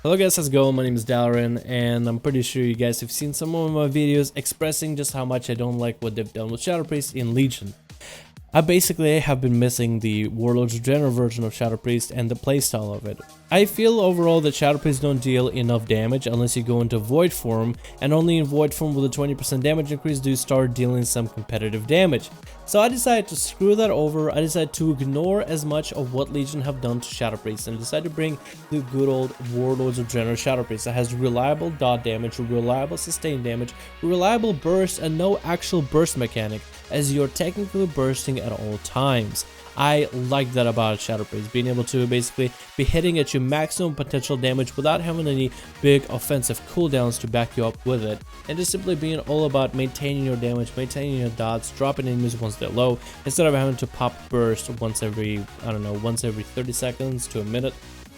Hello guys, how's it going? My name is Dalaran, and I'm pretty sure you guys have seen some of my videos expressing just how much I don't like what they've done with Shadow Priest in Legion. I basically have been missing the Warlord's General version of Shadow Priest and the playstyle of it. I feel overall that Shadow Priest don't deal enough damage unless you go into Void form, and only in Void form with a 20% damage increase do you start dealing some competitive damage. So I decided to screw that over. I decided to ignore as much of what Legion have done to Shadow Priest and decided to bring the good old Warlords of General Shadow Priest that has reliable dot damage, reliable sustain damage, reliable burst, and no actual burst mechanic, as you're technically bursting at all times. I like that about Shadow Priest, being able to basically be hitting at your maximum potential damage without having any big offensive cooldowns to back you up with it, and just simply being all about maintaining your damage, maintaining your dots, dropping enemies once they're low, instead of having to pop burst once every, I don't know, once every 30 seconds to a minute.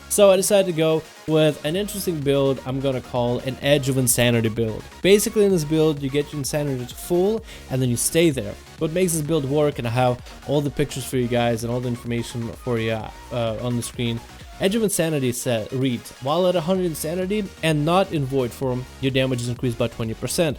So I decided to go with an interesting build I'm gonna call an Edge of Insanity build. Basically in this build you get your Insanity to full and then you stay there. What makes this build work, and I have all the pictures for you guys and all the information for you on the screen. Edge of Insanity reads, while at 100 Insanity and not in Void form, your damage is increased by 20%.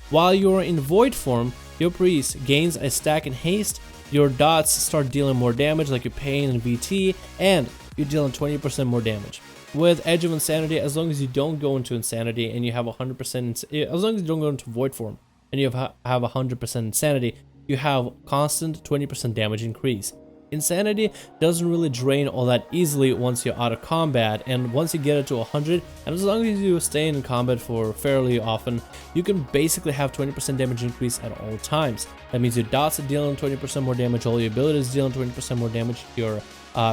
While you are in Void form, your priest gains a stack in haste, your dots start dealing more damage like your pain and VT, and you're dealing 20% more damage. With Edge of Insanity, as long as you don't go into Insanity and you have 100%, as long as you don't go into Void form and you have 100% Insanity, you have constant 20% damage increase. Insanity doesn't really drain all that easily once you're out of combat, and once you get it to 100, and as long as you stay in combat for fairly often, you can basically have 20% damage increase at all times. That means your dots are dealing 20% more damage, all your abilities dealing 20% more damage, your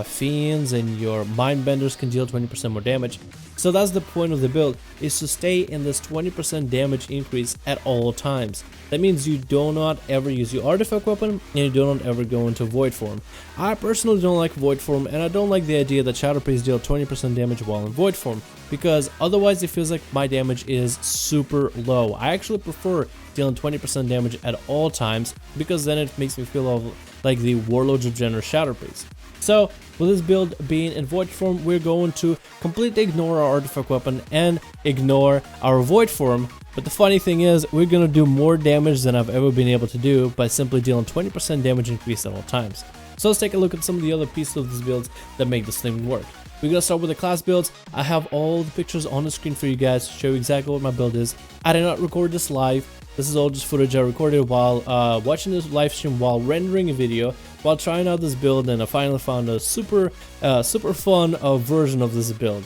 fiends and your mindbenders can deal 20% more damage. So that's the point of the build, is to stay in this 20% damage increase at all times. That means you do not ever use your artifact weapon and you do not ever go into Void form. I personally don't like Void form, and I don't like the idea that Shadow Priest deal 20% damage while in Void form, because otherwise it feels like my damage is super low. I actually prefer dealing 20% damage at all times, because then it makes me feel like the Warlords of General Shadow Priest. So with this build being in Void form, we're going to completely ignore our artifact weapon and ignore our Void form. But the funny thing is, we're going to do more damage than I've ever been able to do by simply dealing 20% damage increase at all times. So let's take a look at some of the other pieces of this build that make this thing work. We're going to start with the class builds. I have all the pictures on the screen for you guys to show you exactly what my build is. I did not record this live. This is all just footage I recorded while watching this live stream, while rendering a video, while trying out this build, and I finally found a super fun version of this build.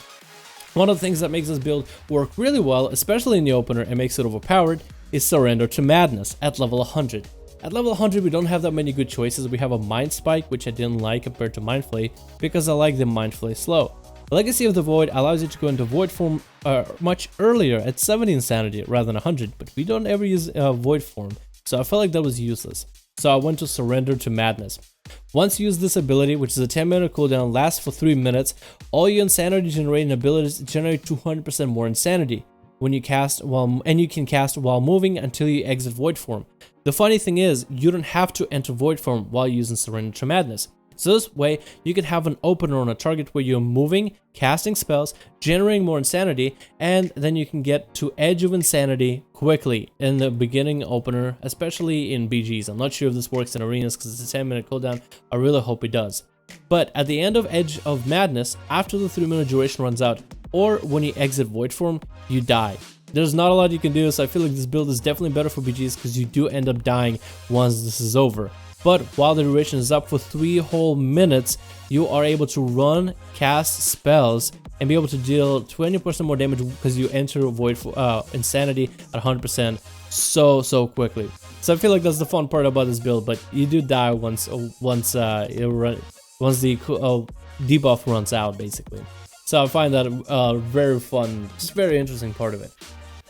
One of the things that makes this build work really well, especially in the opener, and makes it overpowered, is Surrender to Madness at level 100. At level 100, we don't have that many good choices. We have a Mind Spike, which I didn't like compared to Mind Flay, because I like the Mind Flay slow. The Legacy of the Void allows you to go into Void form much earlier at 70 Insanity rather than 100, but we don't ever use Void form, so I felt like that was useless. So I went to Surrender to Madness. Once you use this ability, which is a 10-minute cooldown, lasts for 3 minutes, all your Insanity generating abilities generate 200% more Insanity when you cast and you can cast while moving until you exit Void form. The funny thing is, you don't have to enter Void form while using Surrender to Madness. So this way, you can have an opener on a target where you're moving, casting spells, generating more Insanity, and then you can get to Edge of Insanity quickly in the beginning opener, especially in BGs. I'm not sure if this works in arenas because it's a 10-minute cooldown. I really hope it does. But at the end of Edge of Madness, after the 3-minute duration runs out, or when you exit Void form, you die. There's not a lot you can do, so I feel like this build is definitely better for BGs because you do end up dying once this is over. But while the duration is up for 3 whole minutes, you are able to run, cast spells, and be able to deal 20% more damage because you enter Void Insanity at 100% so quickly. So I feel like that's the fun part about this build, but you do die once the debuff runs out, basically. So I find that very fun, just very interesting part of it.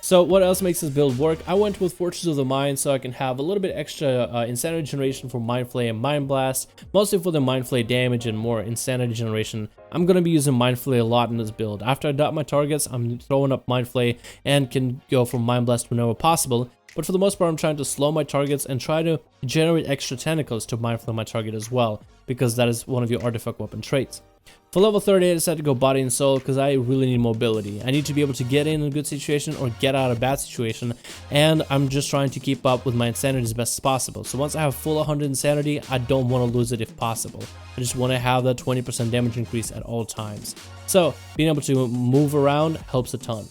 So what else makes this build work? I went with Fortress of the Mind so I can have a little bit extra Insanity generation for Mind Flay and Mind Blast, mostly for the Mind Flay damage and more Insanity generation. I'm going to be using Mind Flay a lot in this build. After I dot my targets, I'm throwing up Mind Flay and can go from Mind Blast whenever possible. But for the most part, I'm trying to slow my targets and try to generate extra tentacles to Mind Flay my target as well, because that is one of your artifact weapon traits. For level 30, I decided to go body and soul because I really need mobility. I need to be able to get in a good situation or get out of a bad situation, and I'm just trying to keep up with my insanity as best as possible. So once I have full 100 insanity, I don't want to lose it if possible. I just want to have that 20% damage increase at all times. So being able to move around helps a ton.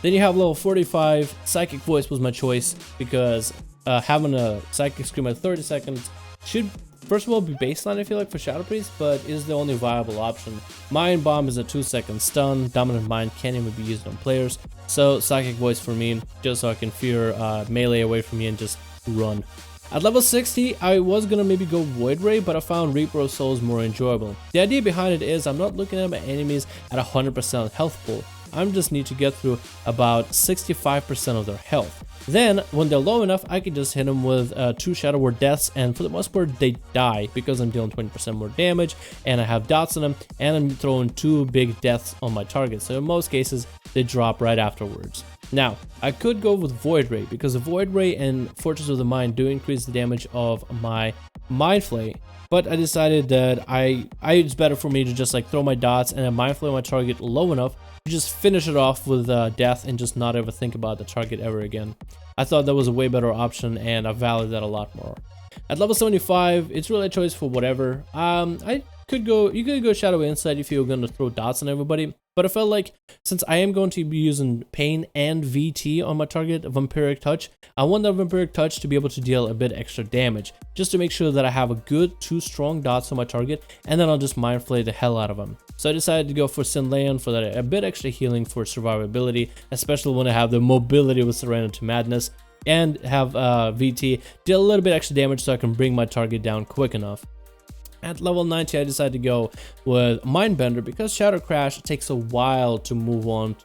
Then you have level 45, Psychic Voice was my choice because having a Psychic Scream at 30 seconds should first of all be baseline, I feel like, for Shadow Priest, but is the only viable option. Mind Bomb is a 2-second stun, Dominant Mind can't even be used on players, so Psychic Voice for me, just so I can fear melee away from me and just run. At level 60, I was gonna maybe go Void Ray, but I found Reaper of Souls more enjoyable. The idea behind it is I'm not looking at my enemies at 100% health pool. I just need to get through about 65% of their health. Then, when they're low enough, I can just hit them with 2 Shadow Word Deaths, and for the most part, they die because I'm dealing 20% more damage, and I have dots on them, and I'm throwing 2 big deaths on my target, so in most cases, they drop right afterwards. Now, I could go with Void Ray, because the Void Ray and Fortress of the Mind do increase the damage of my Mind Flay, but I decided that it's better for me to just like throw my dots and then Mind Flay my target low enough to just finish it off with death and just not ever think about the target ever again. I thought that was a way better option, and I value that a lot more. At level 75, it's really a choice for whatever. You could go Shadow Insight if you're going to throw dots on everybody, but I felt like since I am going to be using Pain and VT on my target, Vampiric Touch, I want that Vampiric Touch to be able to deal a bit extra damage, just to make sure that I have a good 2 strong dots on my target, and then I'll just Mind Flay the hell out of them. So I decided to go for Sin Leon for that a bit extra healing for survivability, especially when I have the mobility with Surrender to Madness, and have VT deal a little bit extra damage so I can bring my target down quick enough. At level 90, I decided to go with Mindbender because Shadow Crash takes a while to move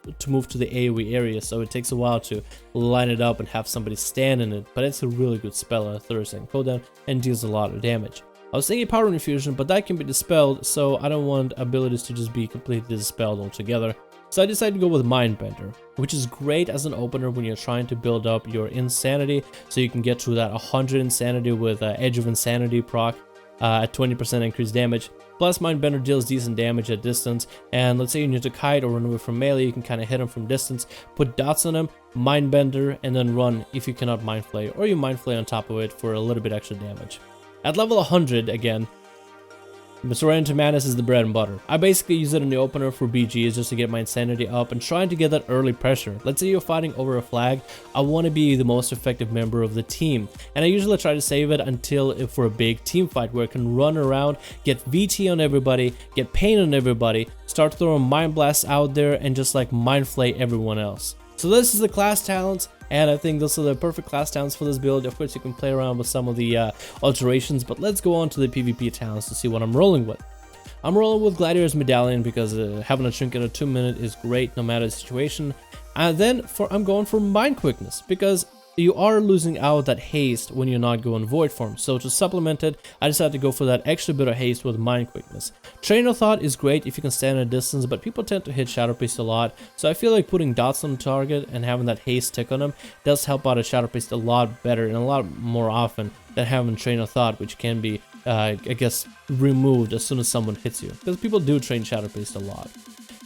to the AoE area, so it takes a while to line it up and have somebody stand in it, but it's a really good spell on a 30-second cooldown and deals a lot of damage. I was thinking Power Infusion, but that can be dispelled, so I don't want abilities to just be completely dispelled altogether. So I decided to go with Mindbender, which is great as an opener when you're trying to build up your insanity, so you can get to that 100 insanity with Edge of Insanity proc at 20% increased damage. Plus, Mindbender deals decent damage at distance, and let's say you need to kite or run away from melee, you can kind of hit him from distance, put dots on him, Mindbender, and then run if you cannot Mind Flay, or you Mind Flay on top of it for a little bit extra damage. At level 100, again, Surrender to Madness is the bread and butter. I basically use it in the opener for BGs just to get my insanity up and trying to get that early pressure. Let's say you're fighting over a flag, I want to be the most effective member of the team, and I usually try to save it until for a big team fight where I can run around, get VT on everybody, get pain on everybody, start throwing Mind Blasts out there, and just like Mind Flay everyone else. So this is the class talents, and I think those are the perfect class talents for this build. Of course, you can play around with some of the alterations, but let's go on to the PvP talents to see what I'm rolling with. I'm rolling with Gladiator's Medallion because having a trinket at 2 minutes is great no matter the situation. And then I'm going for Mind Quickness because you are losing out that haste when you're not going Void form. So to supplement it, I decided to go for that extra bit of haste with Mind Quickness. Train of Thought is great if you can stand at a distance, but people tend to hit Shadow Priest a lot. So I feel like putting dots on the target and having that haste tick on them does help out a Shadow Priest a lot better and a lot more often than having Train of Thought, which can be, I guess, removed as soon as someone hits you. Because people do train Shadow Priest a lot.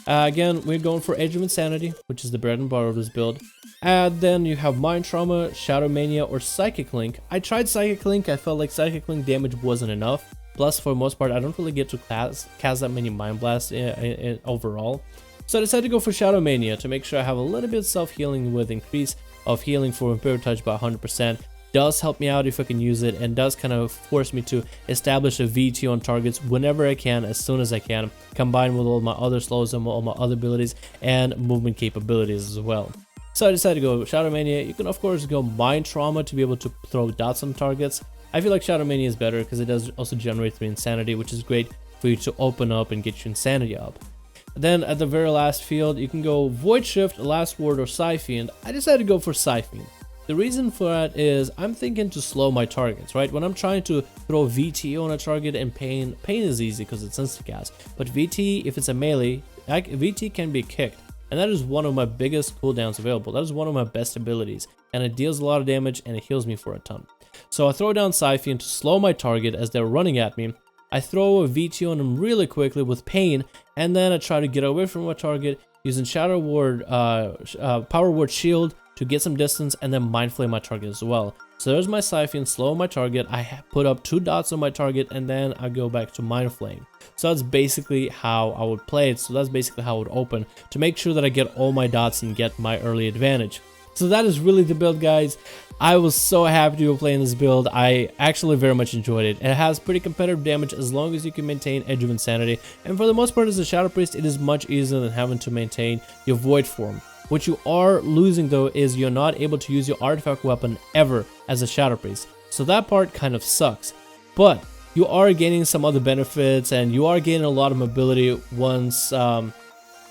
Again, we're going for Edge of Insanity, which is the bread and butter of this build. And then you have Mind Trauma, Shadow Mania, or Psychic Link. I tried Psychic Link, I felt like Psychic Link damage wasn't enough. Plus, for the most part, I don't really get to cast that many Mind Blasts overall. So I decided to go for Shadow Mania to make sure I have a little bit of self-healing with increase of healing for Imperial Touch by 100%. Does help me out if I can use it, and does kind of force me to establish a VT on targets whenever I can, as soon as I can, combined with all my other slows and all my other abilities and movement capabilities as well. So I decided to go Shadow Mania. You can of course go Mind Trauma to be able to throw dots on targets. I feel like Shadow Mania is better because it does also generate 3 insanity, which is great for you to open up and get your insanity up. Then at the very last field, you can go Void Shift, Last Word, or Psyfiend. I decided to go for Psyfiend. The reason for that is I'm thinking to slow my targets, right? When I'm trying to throw VT on a target and pain is easy because it's insta-cast. But VT, if it's a melee, VT can be kicked. And that is one of my biggest cooldowns available. That is one of my best abilities. And it deals a lot of damage and it heals me for a ton. So I throw down Psyfiend to slow my target as they're running at me. I throw a VT on him really quickly with pain, and then I try to get away from my target using Shadow Ward, Power Ward Shield to get some distance, and then Mind Flame my target as well. So there's my Siphon, slow my target, I put up 2 dots on my target, and then I go back to Mind Flame. So that's basically how I would play it, so that's basically how I would open, to make sure that I get all my dots and get my early advantage. So that is really the build, guys. I was so happy to be playing this build. I actually very much enjoyed it. It has pretty competitive damage as long as you can maintain Edge of Insanity, and for the most part as a Shadow Priest, it is much easier than having to maintain your Void form. What you are losing though is you're not able to use your artifact weapon ever as a Shadow Priest. So that part kind of sucks. But you are gaining some other benefits, and you are gaining a lot of mobility once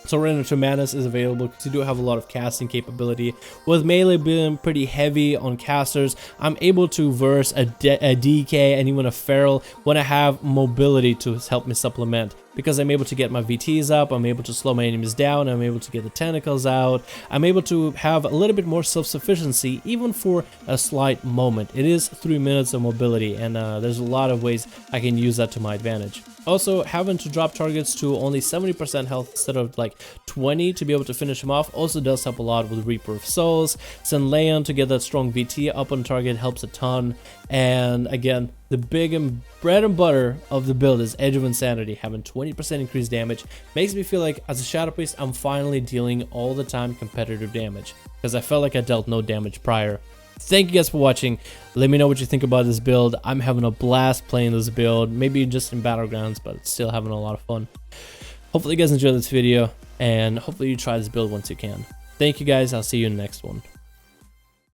Surrender to Madness is available, because you do have a lot of casting capability. With melee being pretty heavy on casters, I'm able to verse a DK and even a Feral when I have mobility to help me supplement. Because I'm able to get my VTs up, I'm able to slow my enemies down, I'm able to get the tentacles out, I'm able to have a little bit more self-sufficiency even for a slight moment. It is 3 minutes of mobility, and there's a lot of ways I can use that to my advantage. Also, having to drop targets to only 70% health instead of like 20 to be able to finish them off also does help a lot with Reaper of Souls. Send Leon to get that strong VT up on target helps a ton. And again, the big and bread and butter of the build is Edge of Insanity. Having 20% increased damage makes me feel like as a Shadow Priest, I'm finally dealing all the time competitive damage, because I felt like I dealt no damage prior. Thank you guys for watching. Let me know what you think about this build. I'm having a blast playing this build, maybe just in Battlegrounds, but still having a lot of fun. Hopefully you guys enjoyed this video, and hopefully you try this build once you can. Thank you guys, I'll see you in the next one.